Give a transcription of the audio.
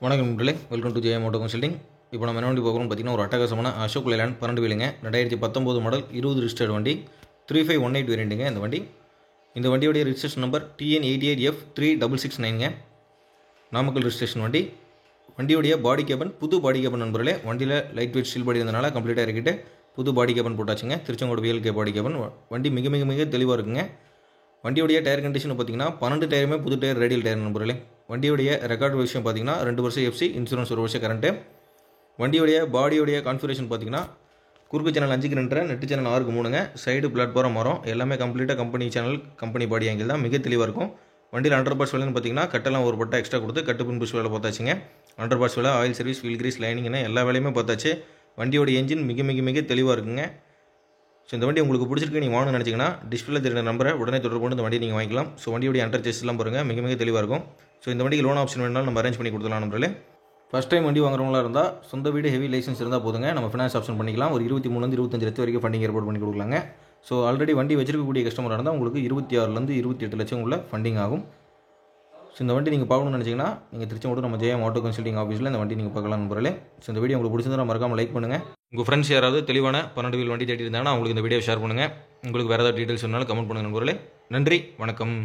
வணக்கம் நண்பர்களே, welcome to Jayam auto consulting. இப்போ நம்ம என்ன வண்டி பார்க்குறோம் பார்த்தீங்கன்னா, ஒரு அட்டகாசமான அசோக் லேலாண்ட் 12 வீலுங்க, 2019 மாடல் 20 ரிஜிஸ்டர்ட் வண்டி, 3518 வேரியண்ட்டுங்க. இந்த வண்டியோடைய ரிஜிஸ்ட்ரேஷன் நம்பர் TN88F3669ங்க, நாமக்கல் ரிஜிஸ்ட்ரேஷன் வண்டி. வண்டியோடைய பாடி கேபன் புது பாடி கேபன் நண்பர்களே. வண்டியில் லைட் வெயிட் ஸ்டீல் பாடி இருந்தனால கம்ப்ளீட்டாக இறக்கிட்டு புது பாடி கேபன் போட்டாச்சுங்க. திருச்செங்கோடு VLK பாடி கேபன். வண்டி மிக மிக மிக தெளிவாக இருக்குங்க. வண்டியோடைய டயர் கண்டிஷன் பார்த்தீங்கன்னா 12 டயருமே புது டயர் ரேடியல் டயர் நண்பர்களே. வண்டியோடைய ரெக்கார்டு விஷயம் பார்த்தீங்கன்னா 2 வருஷம் FC, இன்சூரன்ஸ் 1 வருஷம் கரண்ட்டு. வண்டியோடைய பாடியோடைய கான்ஃபிகரேஷன் பார்த்தீங்கன்னா குறுக்கு சேனல் 5க்கு 2, நெட்டு சேனல் 6க்கு 3ங்க, சைடு பிளாட்ஃபாரம் மரம் எல்லாமே கம்ப்ளீட்டாக company channel, company body angle தான், மிக தெளிவாக இருக்கும். வண்டியில் அண்டர் பார்ட்ஸ் வேலைன்னு பார்த்தீங்கன்னா கட்டெல்லாம் ஒரு பட்டா எக்ஸ்ட்ரா கொடுத்து கட்டு பின் புஷ் வேலை பார்த்தாச்சுங்க. அண்டர் பார்ட்ஸ் வேலை, ஆயில் சர்வீஸ், வீல் கிரீஸ், லைனிங்னு எல்லா வேலையுமே பார்த்தாச்சு. வண்டியோட என்ஜின் மிக மிக மிக தெளிவாக இருக்குங்க. ஸோ இந்த வண்டி உங்களுக்கு பிடிச்சிருக்கு, நீங்கள் வாங்கணும்னு நினச்சிங்கன்னா டிஸ்பிளே தெரியுற நம்பரை உடனே தொடர்பு கொண்டு இந்த வண்டி நீங்கள் வாங்கிக்கலாம். ஸோ வண்டியோடைய அண்டர் செஸ்லாம் பாருங்கள், மிக மிக தெளிவாக இருக்கும். ஸோ இந்த வண்டிக்கு லோன் ஆப்ஷன் வேணாலும் நம்ம அரேஞ்ச் பண்ணி கொடுத்துலாம் நம்பர்களே. ஃபஸ்ட் டைம் வண்டி வாங்குறவங்களா இருந்தால் சொந்த வீடு ஹெவி லைசன்ஸ் இருந்தால் போதுங்க, நம்ம ஃபினான்ஸ் ஆப்ஷன் பண்ணிக்கலாம். ஒரு 23 25 லட்சம் வரைக்கும் ஃபண்டிங் ஏற்பாடு பண்ணி கொடுக்கலாங்க. ஸோ ஆல்ரெடி வண்டி வச்சிருக்கக்கூடிய கஸ்டமராக இருந்தால் உங்களுக்கு 26 28 லட்சம் உள்ள ஃபண்டிங் ஆகும். ஸோ இந்த வண்டி நீங்கள் பார்க்கணும்னு நினச்சிங்கன்னா நீங்கள் திருச்செங்கோடு நம்ம ஜெயம் ஆட்டோ கன்சல்டிங் ஆஃபீஸில் இந்த வண்டி நீங்கள் பார்க்கலாம் நண்பர்களே. ஸோ இந்த வீடியோ உங்களுக்கு பிடிச்சிருந்தா மறக்காமல் லைக் பண்ணுங்கள். உங்கள் ஃப்ரெண்ட்ஸ் யாராவது தெளிவான 12 வீல் வண்டி தேடி இருந்தாங்கன்னா அவங்களுக்கு இந்த வீடியோ ஷேர் பண்ணுங்கள். உங்களுக்கு வேறு ஏதாவது டீட்டெயில்ஸ் வேணாலும் கமெண்ட் பண்ணுங்கள் நண்பர்களே. நன்றி, வணக்கம்.